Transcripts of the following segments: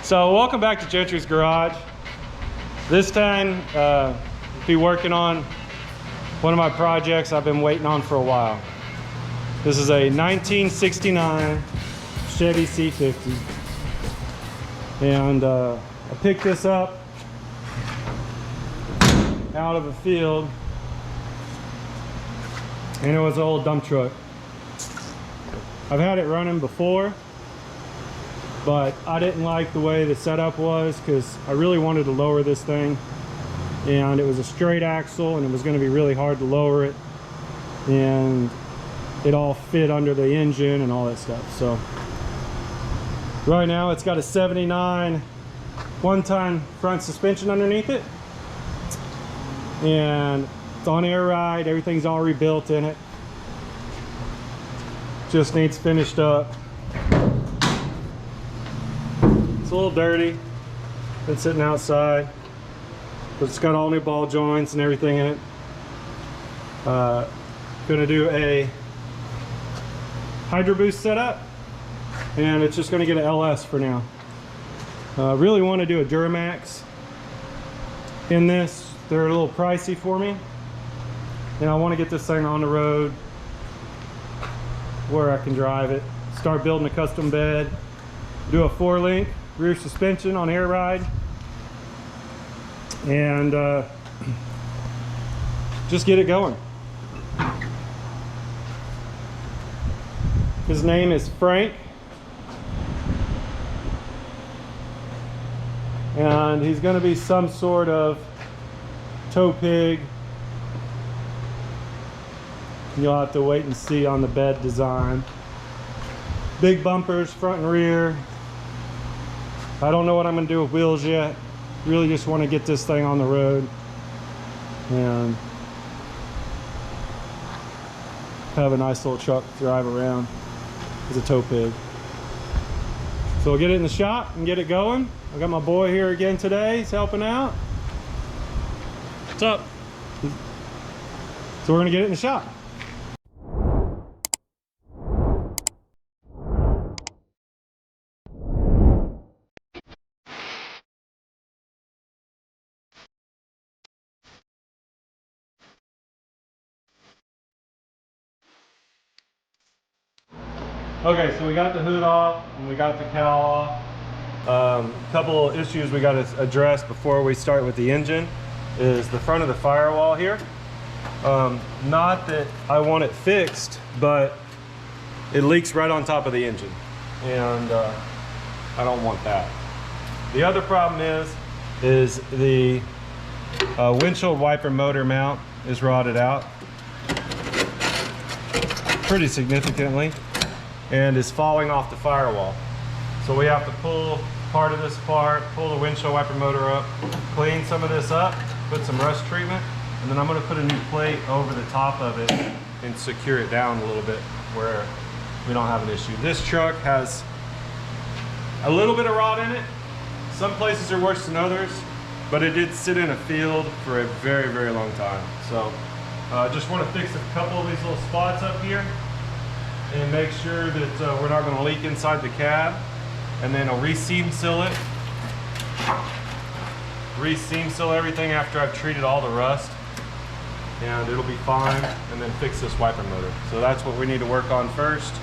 So welcome back to Gentry's Garage. This time, be working on one of my projects I've been waiting on for a while. This is a 1969 Chevy C-50. And I picked this up out of a field, and it was an old dump truck. I've had it running before, but I didn't like the way the setup was because I really wanted to lower this thing, and it was a straight axle and it was going to be really hard to lower it, and it all fit under the engine and all that stuff. So right now it's got a 79 one-ton front suspension underneath it, and it's on air ride. Everything's all rebuilt in it, just needs finished up. It's a little dirty, been sitting outside, but it's got all new ball joints and everything in it. Gonna do a Hydroboost setup, and it's just gonna get an LS for now. Really want to do a Duramax in this. They're a little pricey for me, and I want to get this thing on the road where I can drive it, start building a custom bed, do a 4-link rear suspension on air ride, and just get it going. His name is Frank, and he's going to be some sort of tow pig. You'll have to wait and see on the bed design. Big bumpers, front and rear. I don't know what I'm going to do with wheels yet. Really just want to get this thing on the road and have a nice little truck to drive around as a tow pig. So we'll get it in the shop and get it going. I got my boy here again today. He's helping out. What's up? So we're going to get it in the shop. Okay, so we got the hood off and we got the cowl off. A couple of issues we got to address before we start with the engine is the front of the firewall here. Not that I want it fixed, but it leaks right on top of the engine, and I don't want that. The other problem is the windshield wiper motor mount is rotted out pretty significantly and is falling off the firewall. So we have to pull part of this apart, pull the windshield wiper motor up, clean some of this up, put some rust treatment, and then I'm going to put a new plate over the top of it and secure it down a little bit where we don't have an issue. This truck has a little bit of rot in it. Some places are worse than others, but it did sit in a field for a very, very long time. So I just want to fix a couple of these little spots up here and make sure that we're not going to leak inside the cab, and then I'll re-seam seal it. Re-seam seal everything after I've treated all the rust, and it'll be fine, and then fix this wiper motor. So that's what we need to work on first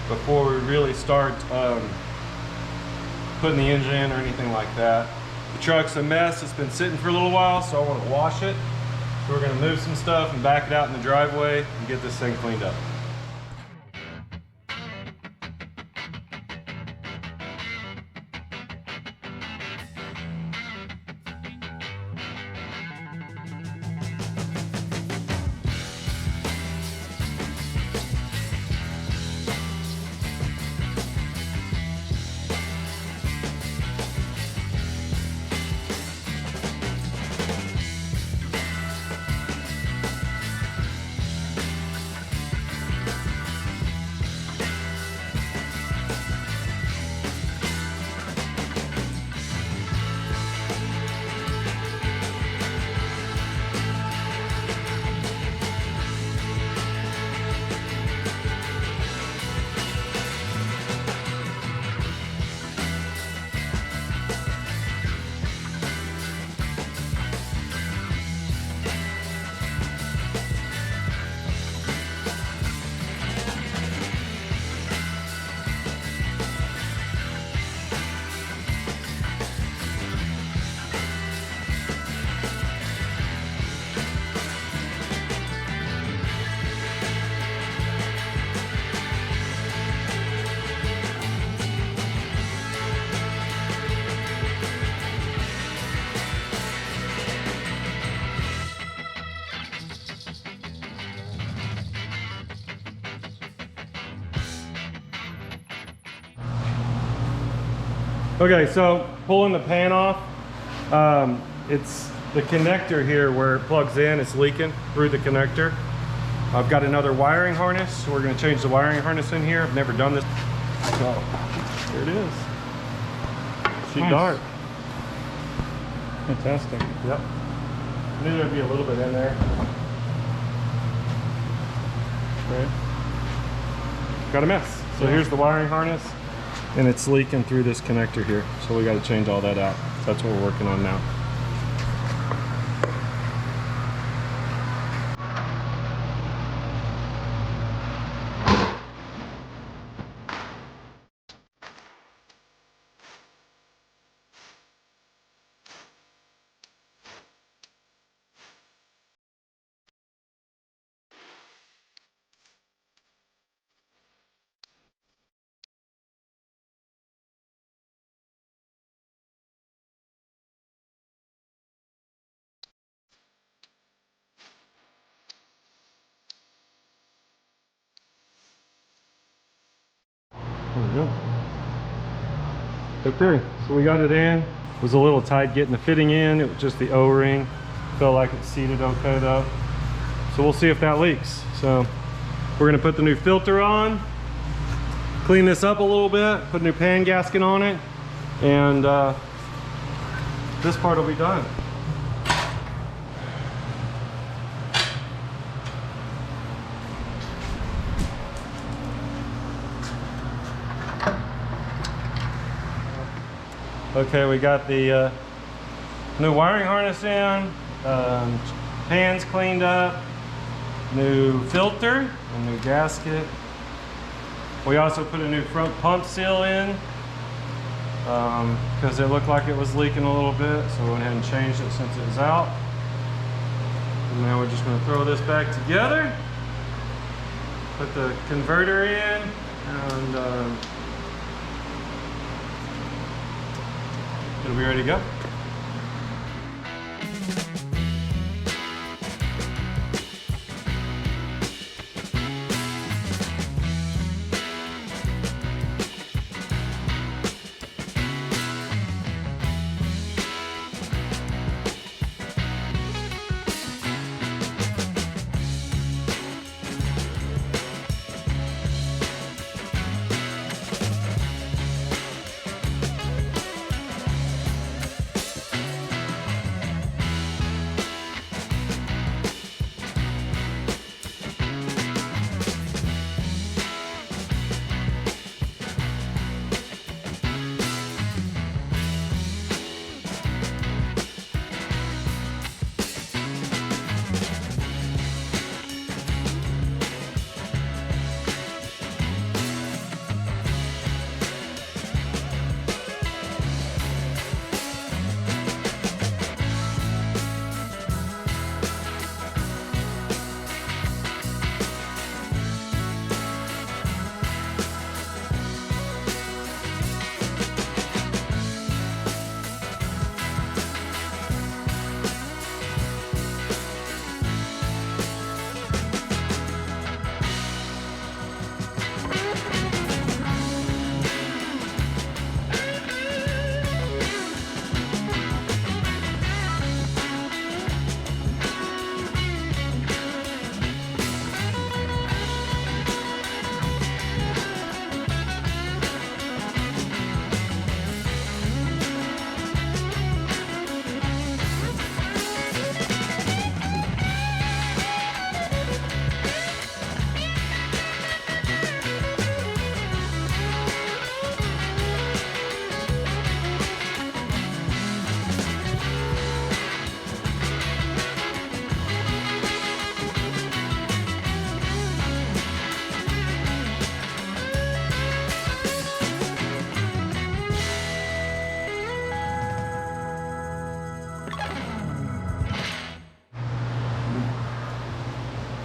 before we really start putting the engine in or anything like that. The truck's a mess. It's been sitting for a little while, so I want to wash it. So we're going to move some stuff and back it out in the driveway and get this thing cleaned up. Okay, so pulling the pan off, it's the connector here where it plugs in, it's leaking through the connector. I've got another wiring harness, so we're gonna change the wiring harness in here. I've never done this. So, here it is. Sheet Nice. dart. Fantastic. Yep. I knew there'd be a little bit in there. Right. Got a mess. So Yeah. here's the wiring harness, and it's leaking through this connector here. So we got to change all that out. That's what we're working on now. There we go. Okay, so we got it in. It was a little tight getting the fitting in. It was just the O-ring. Felt like it seated okay though. So we'll see if that leaks. So we're gonna put the new filter on, clean this up a little bit, put a new pan gasket on it, and this part will be done. Okay, we got the new wiring harness in, pans cleaned up, new filter, a new gasket. We also put a new front pump seal in because it looked like it was leaking a little bit, so we went ahead and changed it since it was out. And now we're just going to throw this back together, put the converter in, and it'll be ready to go.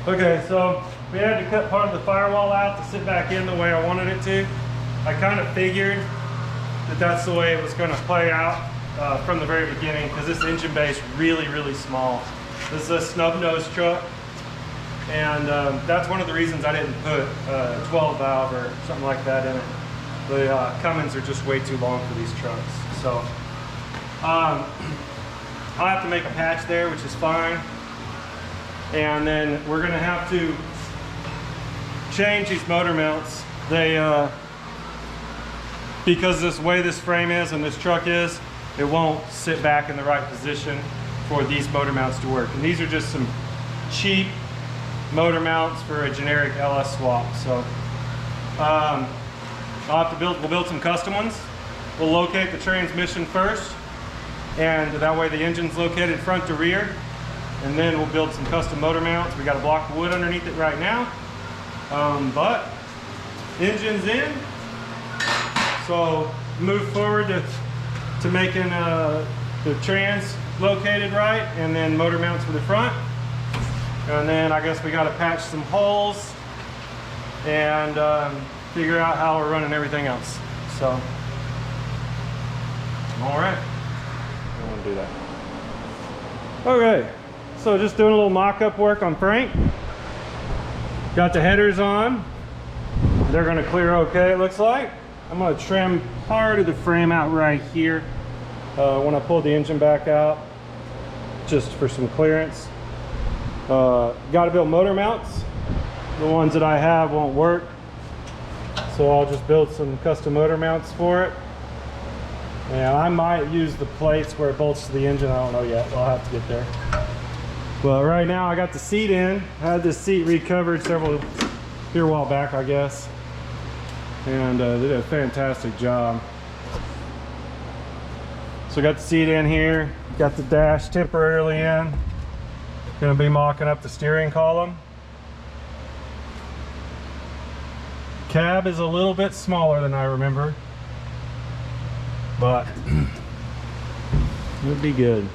Okay, so we had to cut part of the firewall out to sit back in the way I wanted it to. I kind of figured that that's the way it was going to play out from the very beginning, because this engine bay is really, really small. This is a snub nose truck, and that's one of the reasons I didn't put a 12 valve or something like that in it. The Cummins are just way too long for these trucks. So I'll have to make a patch there, which is fine. And then we're gonna have to change these motor mounts. They, because this way this frame is and this truck is, it won't sit back in the right position for these motor mounts to work. And these are just some cheap motor mounts for a generic LS swap. So I'll have to we'll build some custom ones. We'll locate the transmission first, and that way the engine's located front to rear. And then we'll build some custom motor mounts. We got a block of wood underneath it right now, but engine's in. So move forward to making the trans located right, and then motor mounts for the front. And then I guess we got to patch some holes and figure out how we're running everything else. So, all right. I want to do that. Okay, so just doing a little mock-up work on Frank. Got the headers on. They're going to clear okay, it looks like. I'm going to trim part of the frame out right here when I pull the engine back out, just for some clearance. Got to build motor mounts. The ones that I have won't work, so I'll just build some custom motor mounts for it. And I might use the plates where it bolts to the engine. I don't know yet. I'll have to get there. But right now I got the seat in. I had this seat recovered here a while back, I guess, and they did a fantastic job. So I got the seat in here, got the dash temporarily in. Gonna be mocking up the steering column. Cab is a little bit smaller than I remember, but it would be good.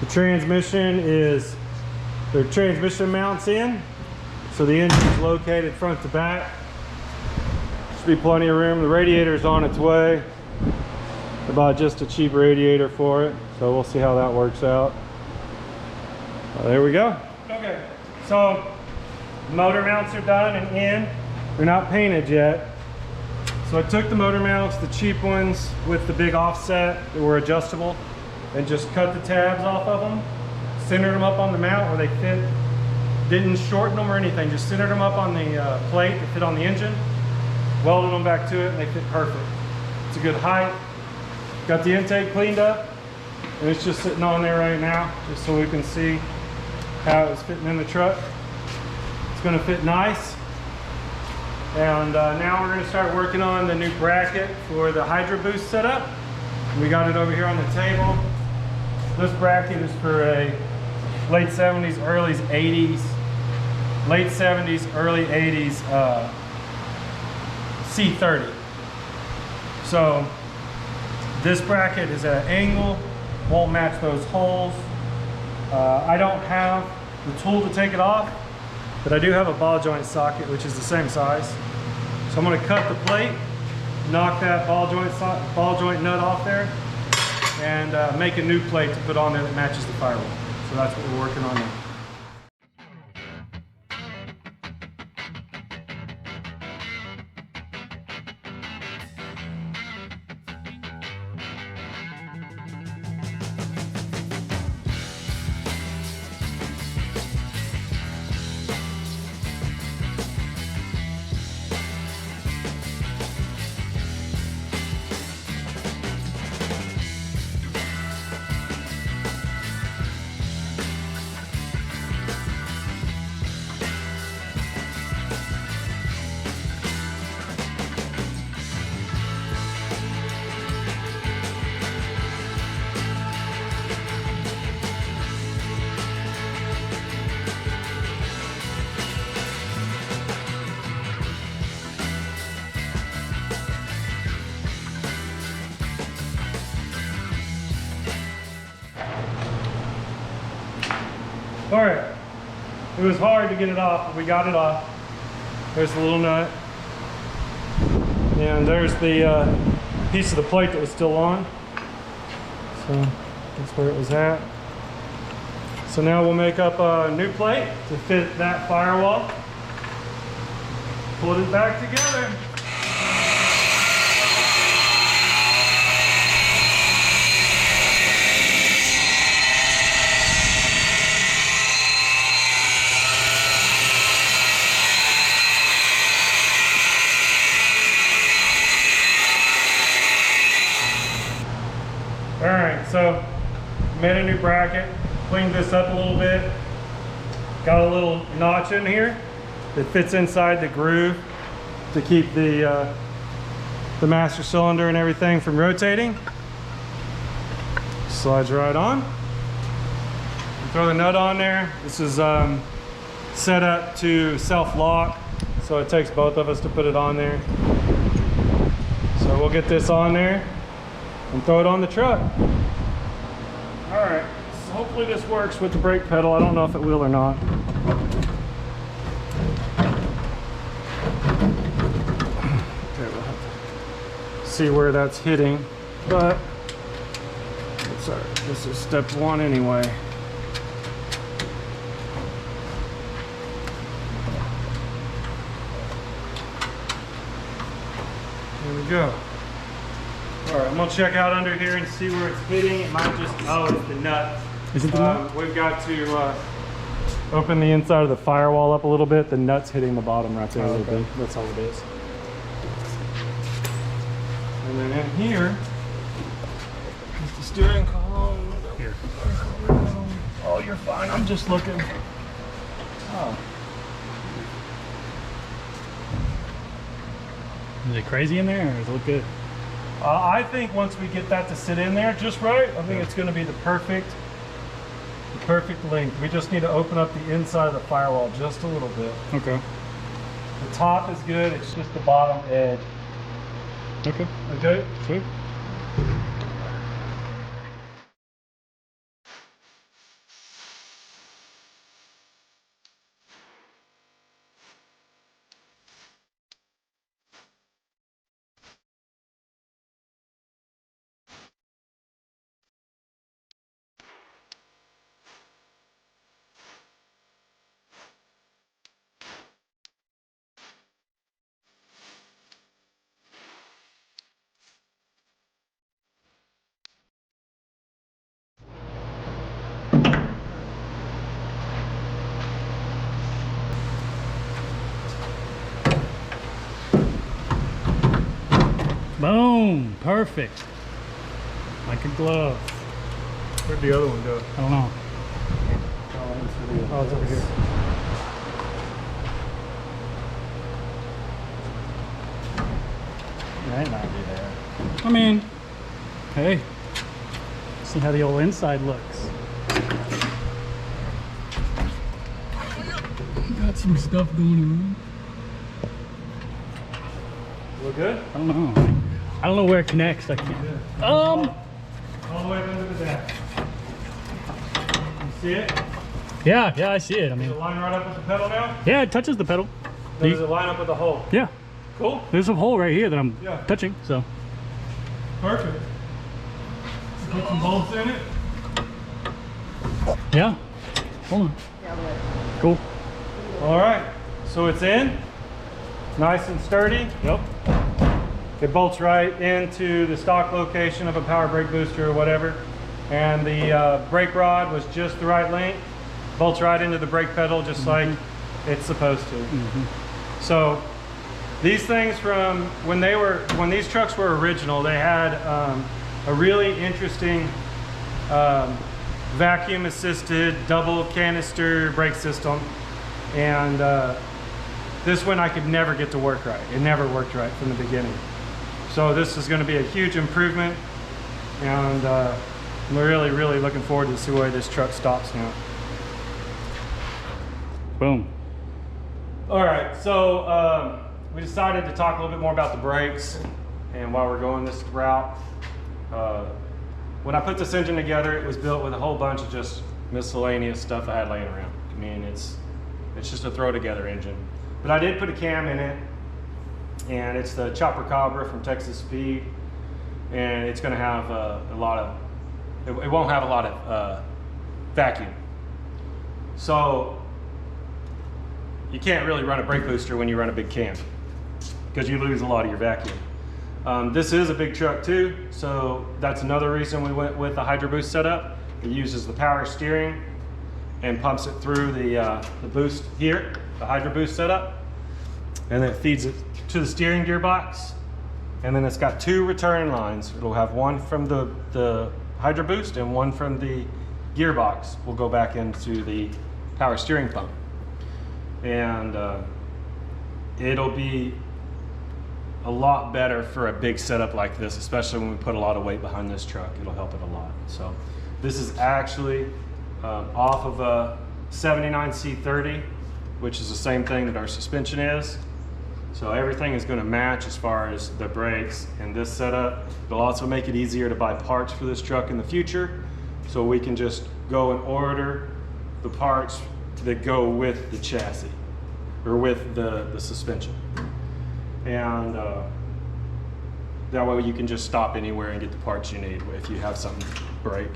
The transmission is, their transmission mounts in, so the engine is located front to back. Should be plenty of room. The radiator is on its way. I bought just a cheap radiator for it, so we'll see how that works out. There we go. Okay, so motor mounts are done and in. They're not painted yet. So I took the motor mounts, the cheap ones with the big offset that were adjustable, and just cut the tabs off of them, centered them up on the mount where they fit. Didn't shorten them or anything, just centered them up on the plate that fit on the engine, welded them back to it, and they fit perfect. It's a good height. Got the intake cleaned up, and it's just sitting on there right now, just so we can see how it's fitting in the truck. It's gonna fit nice. And now we're gonna start working on the new bracket for the Hydroboost setup. We got it over here on the table. This bracket is for a late 70s, early 80s, late 70s, early 80s C-50. So this bracket is at an angle, won't match those holes. I don't have the tool to take it off, but I do have a ball joint socket, which is the same size. So I'm going to cut the plate, knock that ball joint nut off there, and make a new plate to put on there that matches the Firewall. So that's what we're working on now. All right, it was hard to get it off, but we got it off. There's the little nut. And there's the piece of the plate that was still on. So that's where it was at. So now we'll make up a new plate to fit that Firewall. Put it back together. All right, so made a new bracket, cleaned this up a little bit. Got a little notch in here that fits inside the groove to keep the master cylinder and everything from rotating. Slides right on. Throw the nut on there. This is set up to self-lock, so it takes both of us to put it on there. So we'll get this on there and throw it on the truck. All right, so hopefully this works with the brake pedal. I don't know if it will or not. Okay, we'll have to see where that's hitting, but it's all right. This is step one anyway. There we go. All right, I'm gonna check out under here and see where it's hitting. It might just, oh, it's the nut. Is it the nut? We've got to open the inside of the firewall up a little bit. The nut's hitting the bottom right there a little bit. That's all it is. And then in here is the steering column. Here. Oh, you're fine. I'm just looking. Oh. Is it crazy in there, or does it look good? I think once we get that to sit in there just right, I think it's going to be the perfect length. We just need to open up the inside of the firewall just a little bit. Okay. The top is good. It's just the bottom edge. Okay. Okay. Sweet. Boom! Perfect. Like a glove. Where'd the other one go? I don't know. Oh, it's over here. That might be there. I mean, hey, see how the old inside looks. Got some stuff going on. Look good? I don't know. I don't know where it connects. I can't. All the way under the deck. You see it? Yeah, I see it. I Does mean, it line right up with the pedal now? yeah, it touches the pedal. Does it line up with the hole? Yeah, Cool. there's a hole right here that I'm Yeah. touching. So Perfect. Put some bolts in it. yeah, hold on. Cool. All right. So it's in. Nice and sturdy. Yep. It bolts right into the stock location of a power brake booster or whatever. And the brake rod was just the right length. Bolts right into the brake pedal just like it's supposed to. So these things from when these trucks were original, they had a really interesting vacuum assisted double canister brake system. And this one I could never get to work right. It never worked right from the beginning. So this is going to be a huge improvement, and I'm really, really looking forward to see where this truck stops now. Boom. All right, so we decided to talk a little bit more about the brakes and why we're going this route. When I put this engine together, it was built with a whole bunch of just miscellaneous stuff I had laying around. I mean, it's just a throw together engine. But I did put a cam in it, and it's the Chopper Cobra from Texas Speed, and it's going to have a lot of, it won't have a lot of vacuum. So you can't really run a brake booster when you run a big cam because you lose a lot of your vacuum. This is a big truck too, so that's another reason we went with the Hydroboost setup. It uses the power steering and pumps it through the boost here, the Hydroboost setup, and then it feeds it to the steering gearbox, and then it's got two return lines. It'll have one from the Hydroboost, and one from the gearbox will go back into the power steering pump. And it'll be a lot better for a big setup like this, especially when we put a lot of weight behind this truck. It'll help it a lot. So this is actually off of a 79 C-30, which is the same thing that our suspension is. So everything is going to match as far as the brakes and this setup. It'll also make it easier to buy parts for this truck in the future, so we can just go and order the parts that go with the chassis or with the suspension. And that way you can just stop anywhere and get the parts you need if you have something break.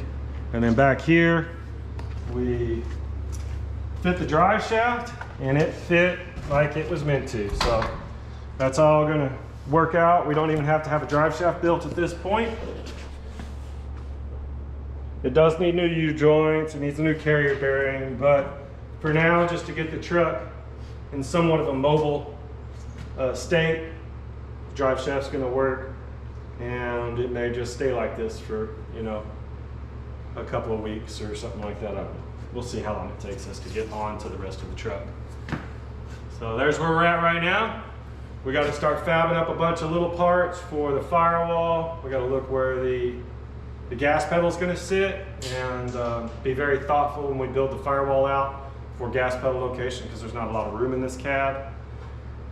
And then back here, we fit the drive shaft, and it fit like it was meant to. So that's all gonna work out. We don't even have to have a drive shaft built at this point. It does need new U-joints, it needs a new carrier bearing, but for now, just to get the truck in somewhat of a mobile state, the drive shaft's gonna work, and it may just stay like this for, you know, a couple of weeks or something like that. We'll see how long it takes us to get on to the rest of the truck. So there's where we're at right now. We got to start fabbing up a bunch of little parts for the firewall. We got to look where the gas pedal is going to sit, and be very thoughtful when we build the firewall out for gas pedal location, because there's not a lot of room in this cab.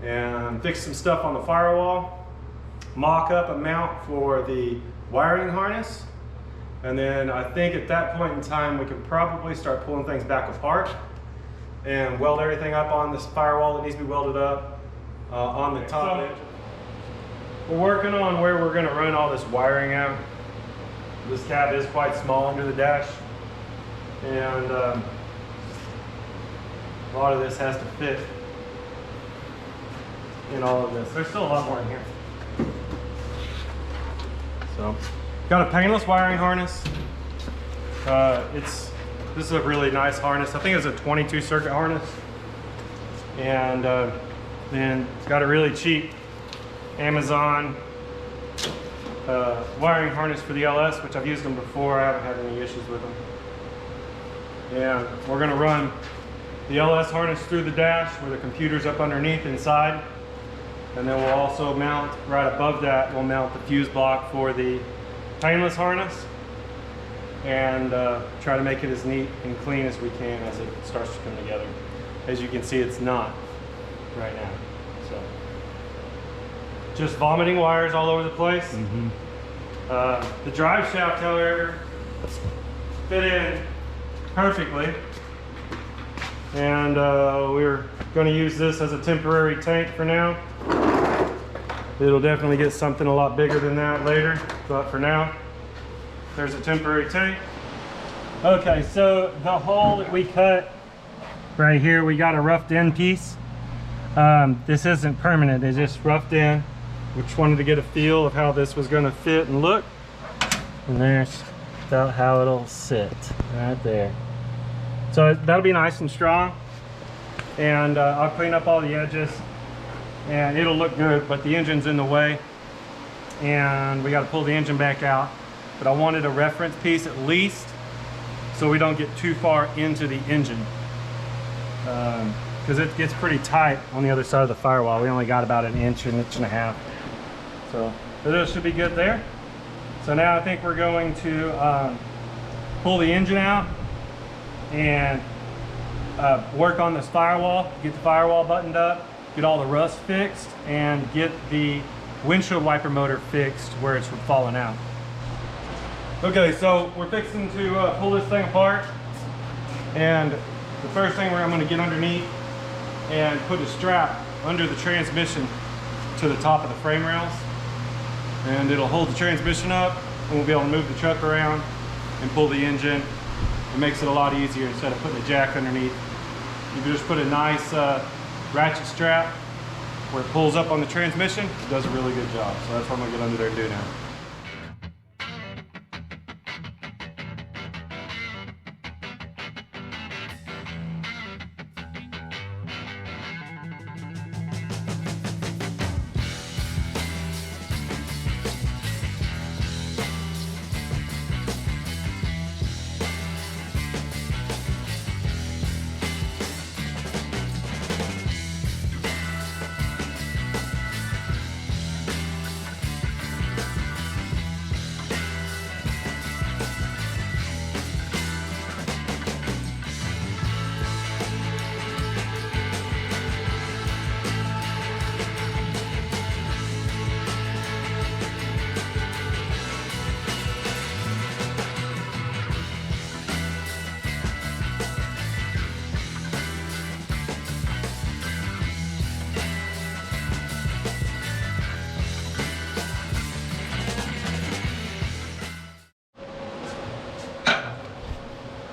And fix some stuff on the firewall, mock up a mount for the wiring harness, and then I think at that point in time we can probably start pulling things back apart and weld everything up on this firewall that needs to be welded up on the top edge. We're working on where we're going to run all this wiring out. This cab is quite small under the dash, and a lot of this has to fit in all of this. There's still a lot more in here. So, got a painless wiring harness. This is a really nice harness. I think it's a 22 circuit harness, and then it's got a really cheap Amazon wiring harness for the LS, which I've used them before. I haven't had any issues with them. And we're going to run the LS harness through the dash where the computer's up underneath inside. And then we'll also mount, right above that, we'll mount the fuse block for the painless harness, and try to make it as neat and clean as we can as it starts to come together. As you can see, it's not right now. So just vomiting wires all over the place. Mm-hmm. The drive shaft, however, fit in perfectly, and we're going to use this as a temporary tank for now. It'll definitely get something a lot bigger than that later, but for now, there's a temporary tank. Okay, so the hole that we cut right here, we got a roughed in piece. This isn't permanent, it's just roughed in. We just wanted to get a feel of how this was going to fit and look. And there's about how it'll sit right there. So that'll be nice and strong. And I'll clean up all the edges and it'll look good, but the engine's in the way and we got to pull the engine back out. But I wanted a reference piece at least so we don't get too far into the engine, because it gets pretty tight on the other side of the firewall. We only got about an inch and a half. So this should be good there. So now I think we're going to pull the engine out and work on this firewall, get the firewall buttoned up, get all the rust fixed, and get the windshield wiper motor fixed where it's falling out. Okay, so we're fixing to pull this thing apart, and the first thing I'm going to get underneath and put a strap under the transmission to the top of the frame rails, and it'll hold the transmission up and we'll be able to move the truck around and pull the engine. It makes it a lot easier instead of putting a jack underneath. You can just put a nice ratchet strap where it pulls up on the transmission. It does a really good job. So that's what I'm going to get under there and do now.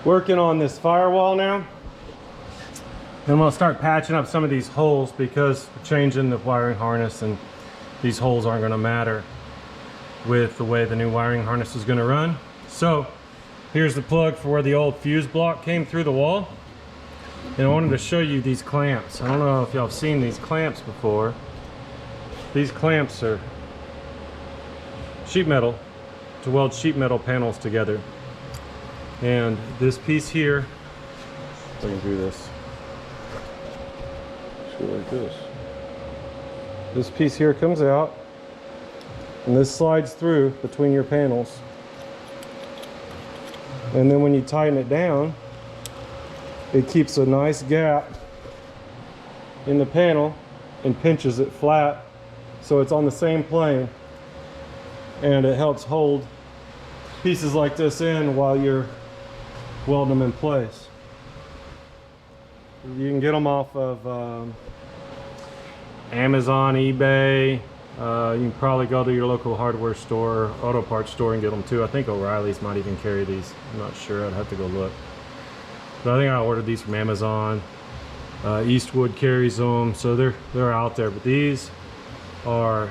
working on this firewall now. And I'm gonna start patching up some of these holes because we're changing the wiring harness and these holes aren't gonna matter with the way the new wiring harness is gonna run. So here's the plug for where the old fuse block came through the wall. And I wanted to show you these clamps. I don't know if y'all have seen these clamps before. These clamps are sheet metal to weld sheet metal panels together. And this piece here, if I can do this. Just go like this. This piece here comes out and this slides through between your panels. And then when you tighten it down, it keeps a nice gap in the panel and pinches it flat so it's on the same plane, and it helps hold pieces like this in while you're welding them in place. You can get them off of Amazon, eBay. You can probably go to your local hardware store, auto parts store, and get them too. I think O'Reilly's might even carry these. I'm not sure, I'd have to go look. But I think I ordered these from Amazon. Eastwood carries them, so they're out there. But these are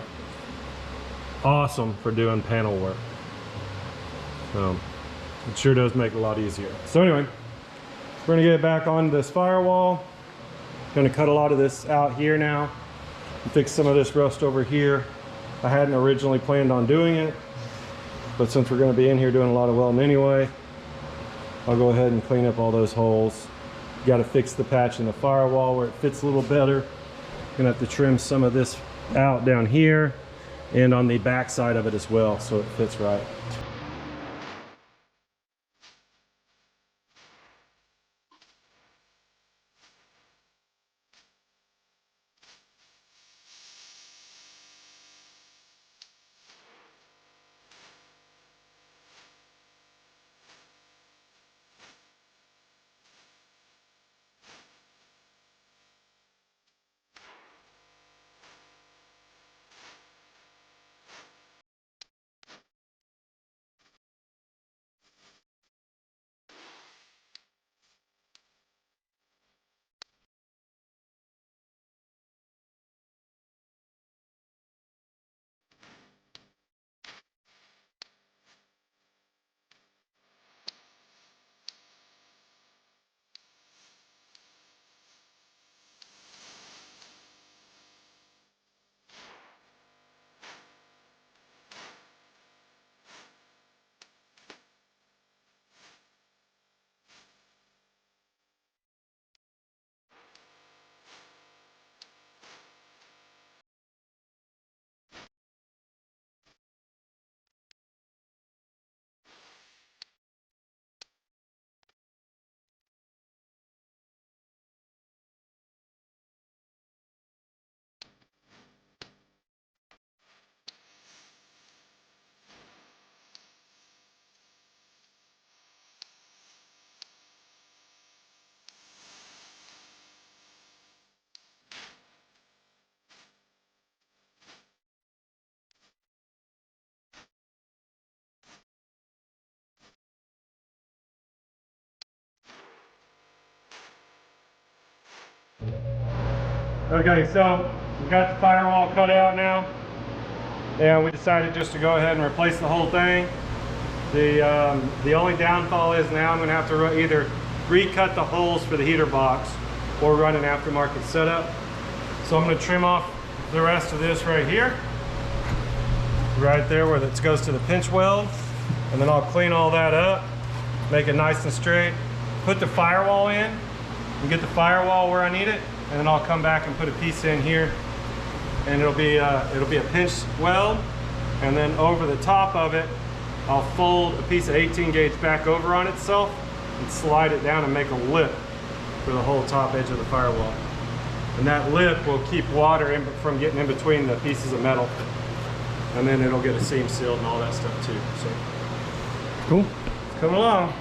awesome for doing panel work. It sure does make it a lot easier. So anyway, we're gonna get back on this firewall. Gonna cut a lot of this out here now and fix some of this rust over here. I hadn't originally planned on doing it, but since we're gonna be in here doing a lot of welding anyway, I'll go ahead and clean up all those holes. Got to fix the patch in the firewall where it fits a little better. Gonna have to trim some of this out down here and on the back side of it as well so it fits right. Okay, so we got the firewall cut out now, and we decided just to go ahead and replace the whole thing. The only downfall is now I'm going to have to either recut the holes for the heater box or run an aftermarket setup. So I'm going to trim off the rest of this right here, right there where it goes to the pinch weld, and then I'll clean all that up, make it nice and straight, put the firewall in, and get the firewall where I need it, and then I'll come back and put a piece in here, and it'll be a pinch weld, and then over the top of it I'll fold a piece of 18 gauge back over on itself and slide it down and make a lip for the whole top edge of the firewall. And that lip will keep water from getting in between the pieces of metal, and then it'll get a seam sealed and all that stuff too. So cool, it's coming along.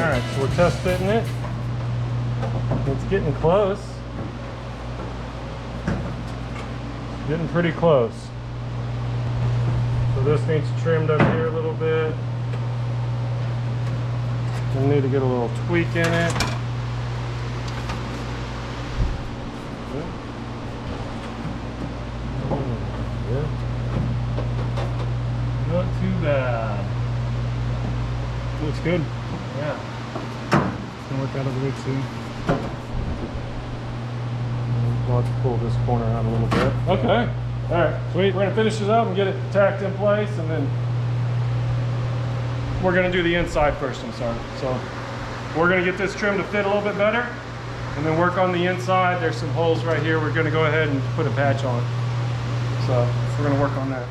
Alright, so we're test fitting it. It's getting close. It's getting pretty close. So this needs trimmed up here a little bit. We need to get a little tweak in it. Yeah. Not too bad. Looks good. Yeah. It's gonna work out of the way soon. We'll have to pull this corner out a little bit. Okay. All right. Sweet. We're gonna finish this up and get it tacked in place, and then we're gonna do the inside first. I'm sorry. So we're gonna get this trim to fit a little bit better, and then work on the inside. There's some holes right here. We're gonna go ahead and put a patch on. So we're gonna work on that.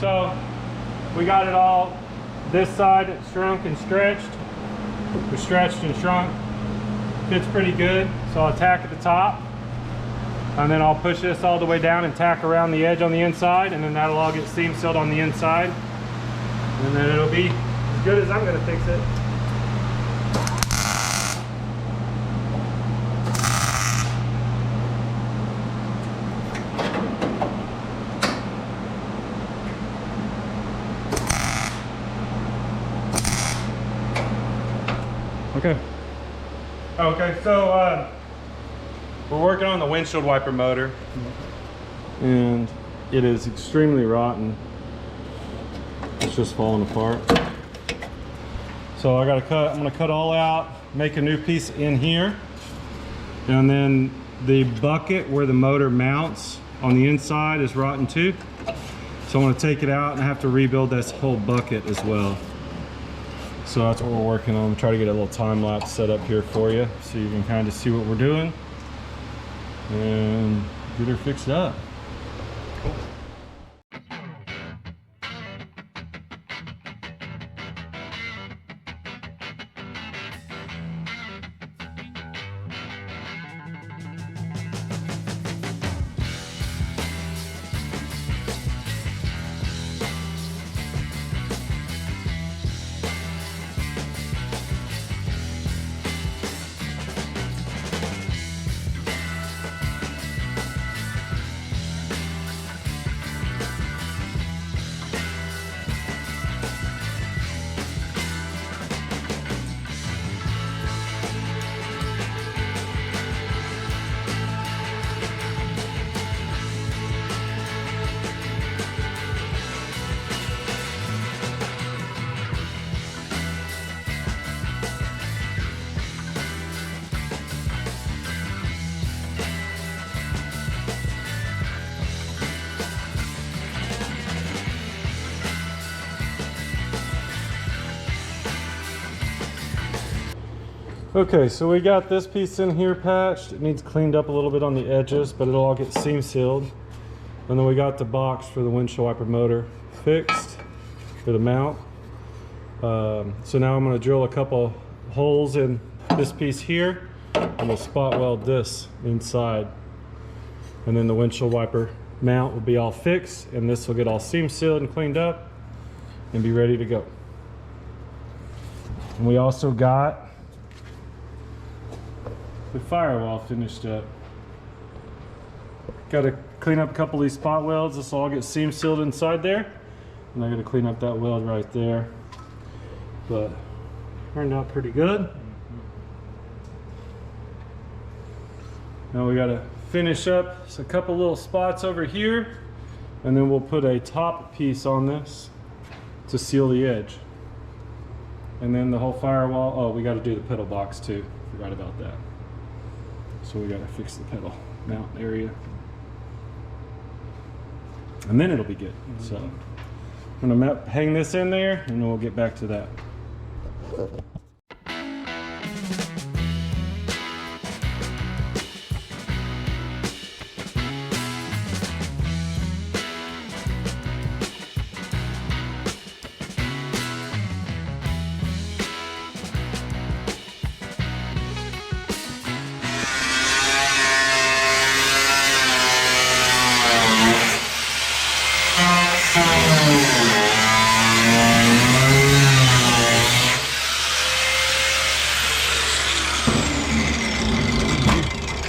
So we got it all, this side shrunk and stretched. We stretched and shrunk. Fits pretty good. So I'll tack at the top, and then I'll push this all the way down and tack around the edge on the inside, and then that'll all get seam sealed on the inside. And then it'll be as good as I'm gonna fix it. Okay. Okay, so we're working on the windshield wiper motor, and it is extremely rotten. It's just falling apart. So I gotta cut, I'm gonna cut all out, make a new piece in here, and then the bucket where the motor mounts on the inside is rotten too. So I'm gonna take it out and I have to rebuild this whole bucket as well. So that's what we're working on. Try to get a little time lapse set up here for you so you can kind of see what we're doing and get her fixed up. Okay, so we got this piece in here patched. It needs cleaned up a little bit on the edges, but it'll all get seam sealed. And then we got the box for the windshield wiper motor fixed for the mount. So now I'm going to drill a couple holes in this piece here, and we'll spot weld this inside. And then the windshield wiper mount will be all fixed, and this will get all seam sealed and cleaned up. and be ready to go. And we also got the firewall finished up. Got to clean up a couple of these spot welds. This will all get seam sealed inside there. And I got to clean up that weld right there. But turned out pretty good. Now we got to finish up a couple little spots over here, and then we'll put a top piece on this to seal the edge. And then the whole firewall, oh, we got to do the pedal box too. Forgot about that. So we got to fix the pedal mount area. And then it'll be good. So I'm gonna hang this in there, and then we'll get back to that.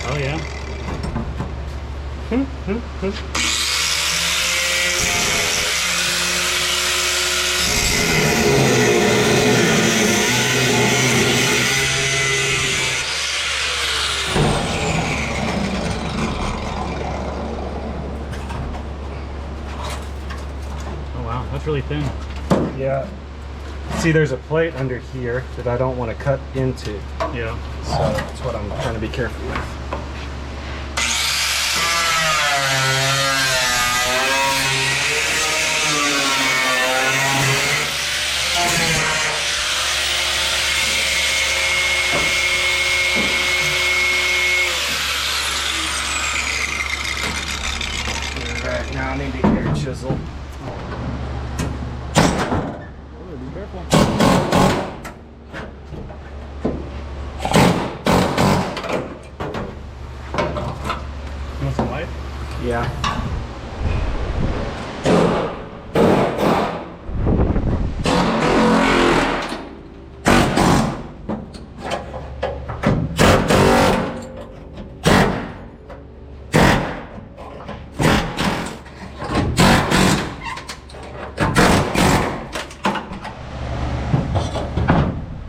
Oh yeah. Oh wow, that's really thin. Yeah. See, there's a plate under here that I don't want to cut into. Yeah. So that's what I'm trying to be careful with. Alright, now I need to air chisel. Oh, be careful. You want some light? Yeah.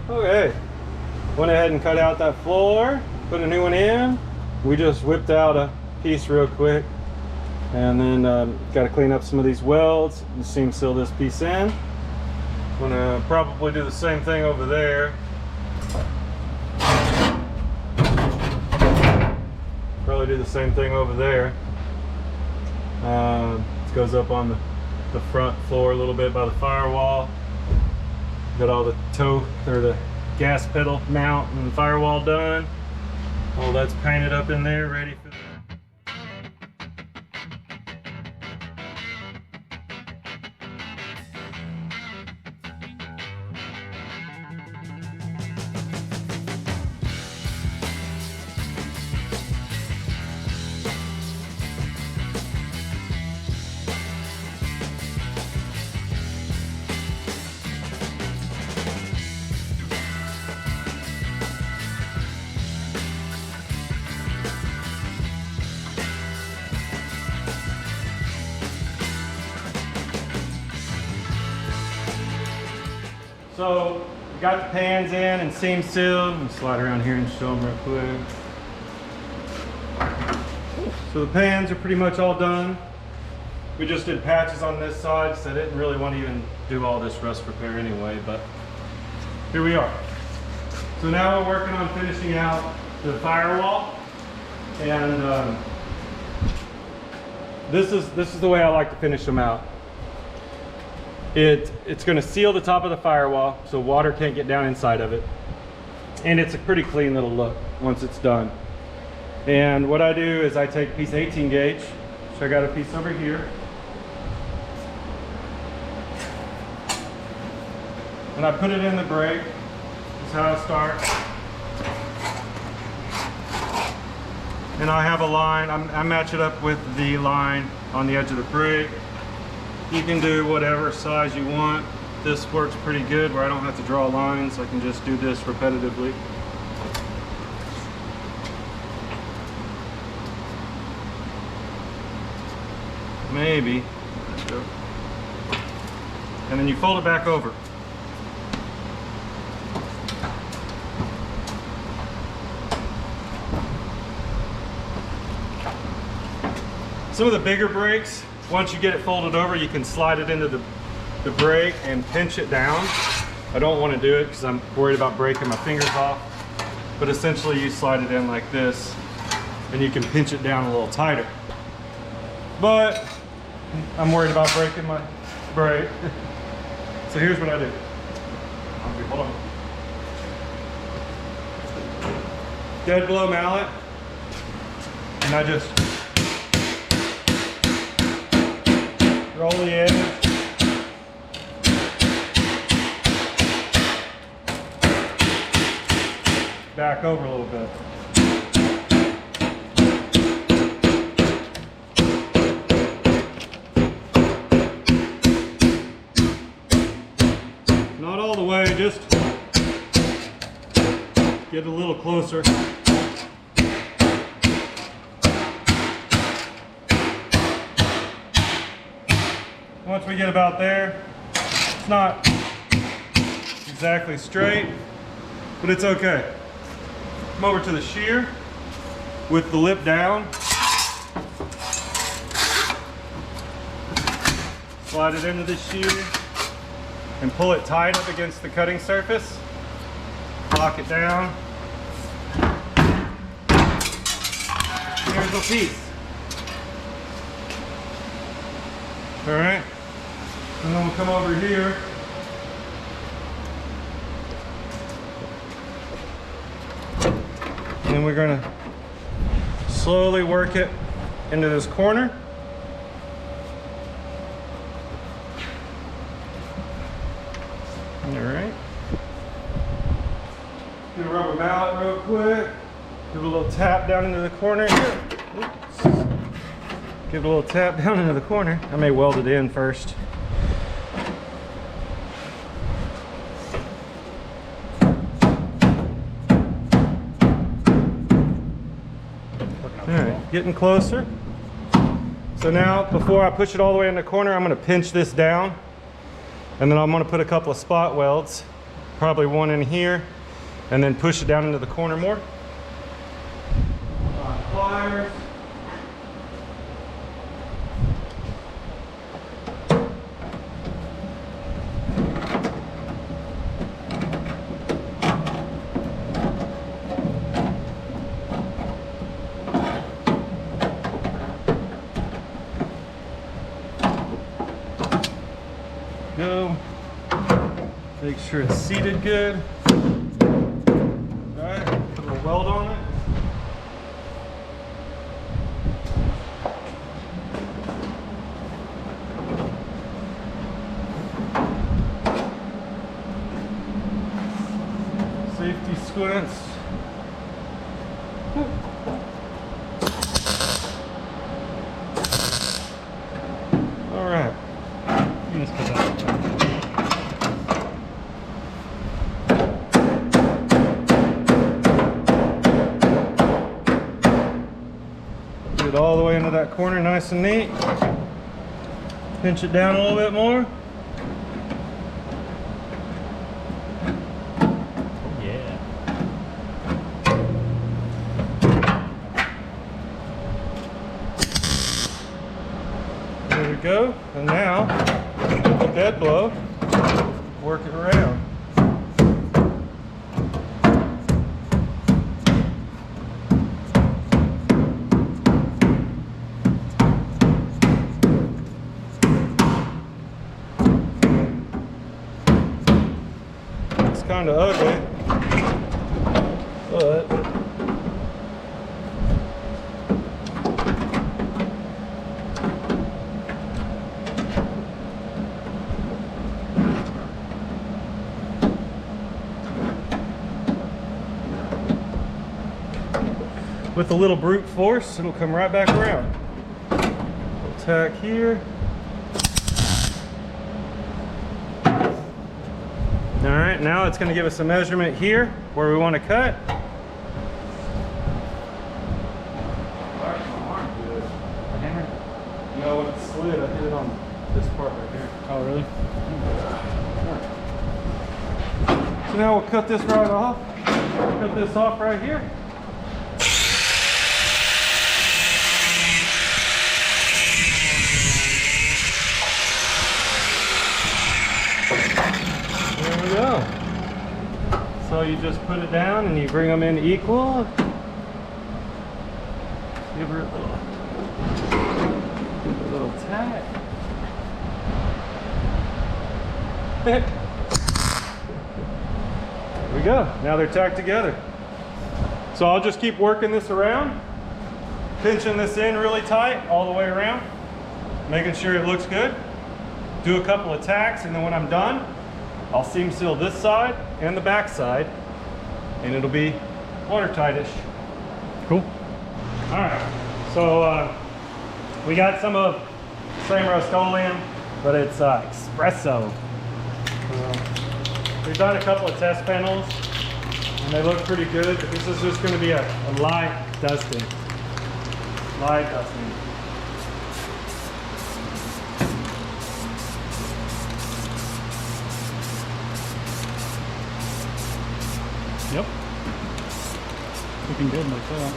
Okay, went ahead and cut out that floor, put a new one in. We just whipped out a piece real quick, and then got to clean up some of these welds and seam seal this piece in. Gonna probably do the same thing over there. Probably do the same thing over there. It goes up on the front floor a little bit by the firewall. Got all the toe or the gas pedal mount and firewall done. All that's painted up in there, ready for that. So we got the pans in and seam sealed. Let me slide around here and show them real quick. So the pans are pretty much all done. We just did patches on this side, so I didn't really want to even do all this rust repair anyway, but here we are. So now we're working on finishing out the firewall, and this is the way I like to finish them out. It's going to seal the top of the firewall so water can't get down inside of it, and it's a pretty clean little look once it's done. And what I do is I take a piece of 18 gauge, so I got a piece over here, and I put it in the brake. That's how I start. And I have a line, I match it up with the line on the edge of the brake. You can do whatever size you want. this works pretty good where I don't have to draw lines. I can just do this repetitively. Maybe. And then you fold it back over. Some of the bigger brakes, once you get it folded over, you can slide it into the brake and pinch it down. I don't want to do it because I'm worried about breaking my fingers off. But essentially you slide it in like this and you can pinch it down a little tighter. But I'm worried about breaking my brake. So here's what I do. Hold on. Dead blow mallet. And I just roll the edge. Back over a little bit. Not all the way, just get a little closer. Once we get about there, it's not exactly straight, but it's okay. Come over to the shear with the lip down. Slide it into the shear and pull it tight up against the cutting surface. Lock it down. Here's a piece. All right, and then we'll come over here. And then we're gonna slowly work it into this corner. All right. Do a rubber mallet real quick. Give it a little tap down into the corner here. Oops. Give it a little tap down into the corner. I may weld it in first. Alright, getting closer. So now, before I push it all the way in the corner, I'm going to pinch this down. And then I'm going to put a couple of spot welds, probably one in here, and then push it down into the corner more. Pliers. Go. Make sure it's seated good. Alright, put a little weld on it. Safety squints. Alright. Let's put that. Get it all the way into that corner, nice and neat. Pinch it down a little bit more. Yeah. There we go. And now, with the dead blow, work it around. It's kind of ugly, but with a little brute force, it'll come right back around. Little tack here. All right, now it's gonna give us a measurement here where we want to cut. No, when it slid, I hit it on this part right here. Oh, really? So now we'll cut this right off. Cut this off right here. There we go. So you just put it down and you bring them in equal. Give her a little tack. There we go. Now they're tacked together. So I'll just keep working this around, pinching this in really tight all the way around, making sure it looks good. Do a couple of tacks, and then when I'm done, I'll seam seal this side and the back side, and it'll be watertight-ish. Cool. All right, so we got some of same Rust-Oleum, but it's espresso. We've done a couple of test panels, and they look pretty good, but this is just going to be a light dusting. Light dusting. Yep. Looking good like that.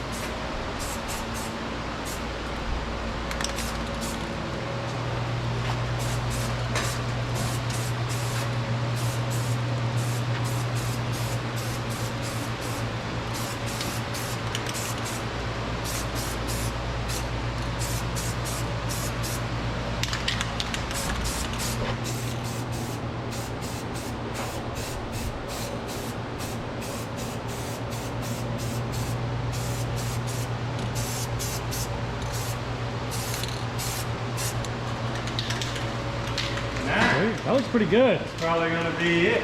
That looks pretty good. That's probably going to be it.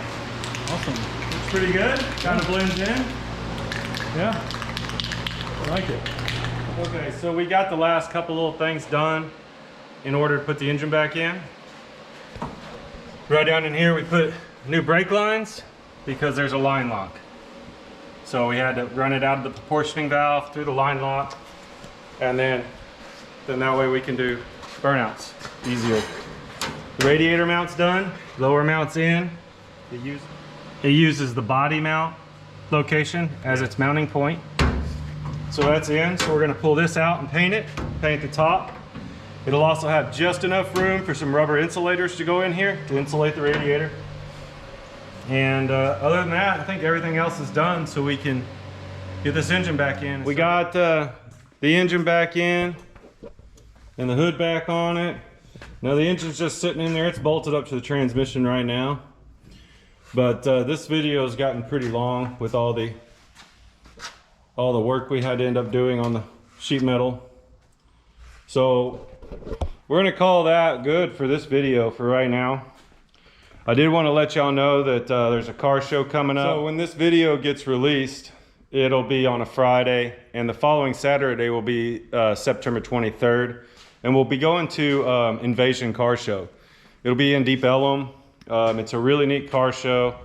Awesome. Looks pretty good. Kind of blends in. Yeah. I like it. Okay, so we got the last couple little things done in order to put the engine back in. Right down in here we put new brake lines because there's a line lock. So we had to run it out of the proportioning valve through the line lock, and then that way we can do burnouts easier. The radiator mount's done, lower mount's in. It uses the body mount location as its mounting point. So that's in, so we're gonna pull this out and paint it, paint the top. It'll also have just enough room for some rubber insulators to go in here to insulate the radiator. And other than that, I think everything else is done so we can get this engine back in. We got the engine back in and the hood back on it. Now the engine's just sitting in there. It's bolted up to the transmission right now. But this video has gotten pretty long with all the work we had to end up doing on the sheet metal. So we're gonna call that good for this video for right now. I did want to let y'all know that there's a car show coming up. So when this video gets released, it'll be on a Friday, and the following Saturday will be September 23rd. And we'll be going to Invasion Car Show. It'll be in Deep Ellum. It's a really neat car show.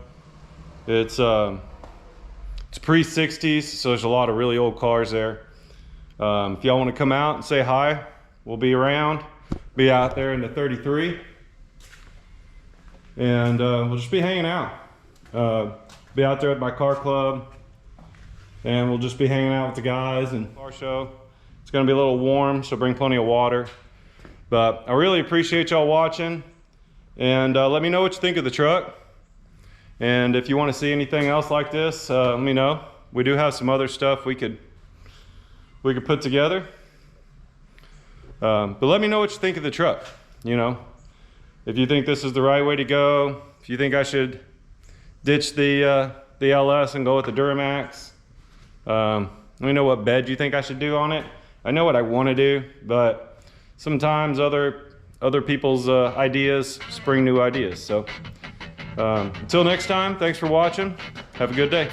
It's pre-60s, so there's a lot of really old cars there. If y'all want to come out and say hi, we'll be around. Be out there in the 33. And we'll just be hanging out. Be out there at my car club. And we'll just be hanging out with the guys and car show. It's gonna be a little warm, so bring plenty of water. But I really appreciate y'all watching. And let me know what you think of the truck. And if you wanna see anything else like this, let me know. We do have some other stuff we could put together. But let me know what you think of the truck. You know, if you think this is the right way to go, if you think I should ditch the LS and go with the Duramax. Let me know what bed you think I should do on it. I know what I want to do, but sometimes other people's ideas spring new ideas. So until next time, thanks for watching. Have a good day.